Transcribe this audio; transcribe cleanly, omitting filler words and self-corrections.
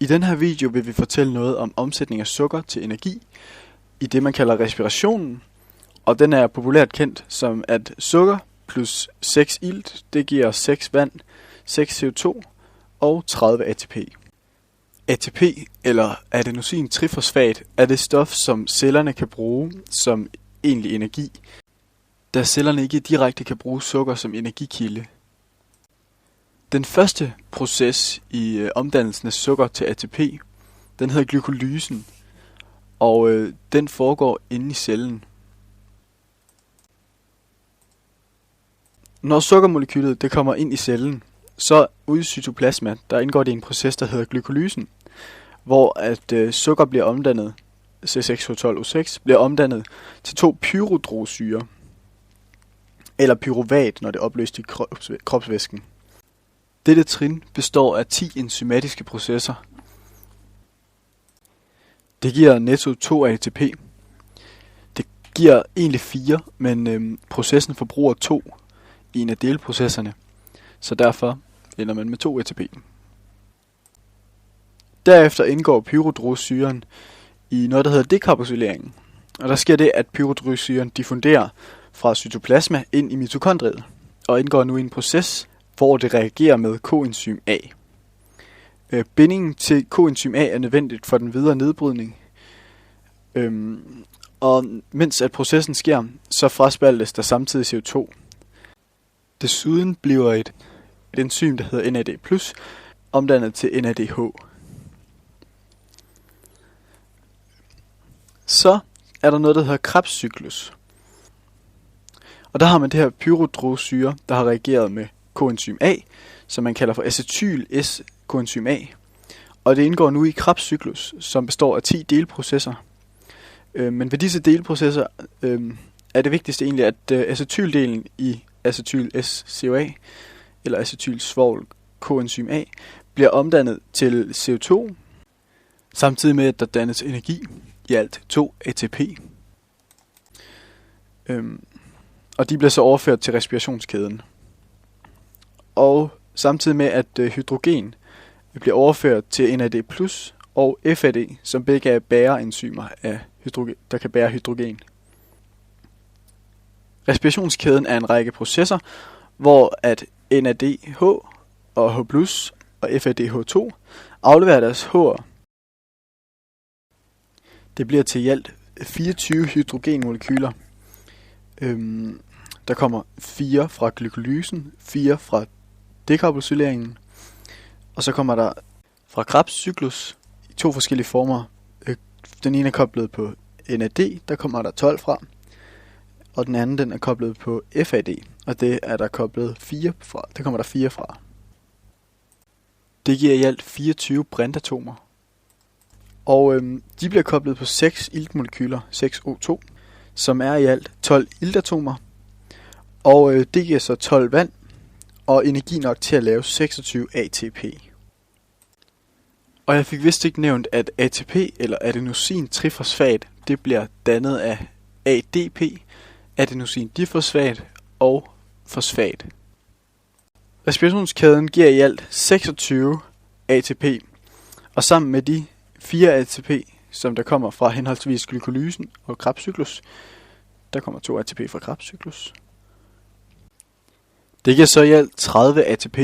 I den her video vil vi fortælle noget om omsætning af sukker til energi i det man kalder respirationen, og den er populært kendt som at sukker plus 6 ilt, det giver 6 vand, 6 CO2 og 30 ATP. ATP eller adenosintrifosfat er det stof, som cellerne kan bruge som egentlig energi, da cellerne ikke direkte kan bruge sukker som energikilde. Den første proces i omdannelsen af sukker til ATP, den hedder glykolysen, og den foregår inde i cellen. Når sukkermolekylet det kommer ind i cellen, så ude i cytoplasma, der indgår det i en proces, der hedder glykolysen, hvor at sukker bliver omdannet, C6H12O6, bliver omdannet til 2 pyrodrosyrer, eller pyruvat, når det er opløst i kropsvæsken. Dette trin består af 10 enzymatiske processer. Det giver netto 2 ATP. Det giver egentlig 4, men processen forbruger 2 i en af delprocesserne, så derfor ender man med 2 ATP. Derefter indgår pyrodrosyren i noget, der hedder dekarbosylering, og der sker det, at pyrodrosyren diffunderer fra cytoplasma ind i mitokondriet, og indgår nu i en proces, hvor det reagerer med coenzym A. Bindingen til coenzym A er nødvendigt for den videre nedbrydning, og mens at processen sker, så fraspaltes der samtidig CO2. Desuden bliver et enzym, der hedder NAD+, omdannet til NADH. Så er der noget, der hedder Krebscyklus. Og der har man det her pyrodrosyre, der har reageret med coenzym A, som man kalder for acetyl-S-coenzym A. Og det indgår nu i Krebscyklus, som består af 10 delprocesser. Men ved disse delprocesser er det vigtigste egentlig, at acetyldelen i acetyl-S-CoA, eller acetyl-svovl-coenzym A, bliver omdannet til CO2, samtidig med, at der dannes energi, i alt 2 ATP. Og de bliver så overført til respirationskæden. Og samtidig med, at hydrogen bliver overført til NAD+, og FAD, som begge er bæreenzymer, der kan bære hydrogen. Respirationskæden er en række processer, hvor at NADH og H+, og FADH2 afleverer deres H'er. Det bliver til i alt 24 hydrogenmolekyler. Der kommer 4 fra glykolysen, 4 fra dekarbosyleringen, og så kommer der fra Krebscyklus i 2 forskellige former. Den ene er koblet på NAD, der kommer der 12 fra, og den anden den er koblet på FAD, og det er der koblet 4 fra. Der kommer der 4 fra. Det giver i alt 24 brintatomer. Og de bliver koblet på 6 iltmolekyler, 6O2, som er i alt 12 iltatomer. Og det giver så 12 vand, og energi nok til at lave 26 ATP. Og jeg fik vist ikke nævnt, at ATP eller adenosintrifosfat, det bliver dannet af ADP, adenosindifosfat og fosfat. Respirationskæden giver i alt 26 ATP, og sammen med de 4 ATP, som der kommer fra henholdsvis glykolysen og Krebscyklus, der kommer 2 ATP fra Krebscyklus. Det giver så i alt 30 ATP,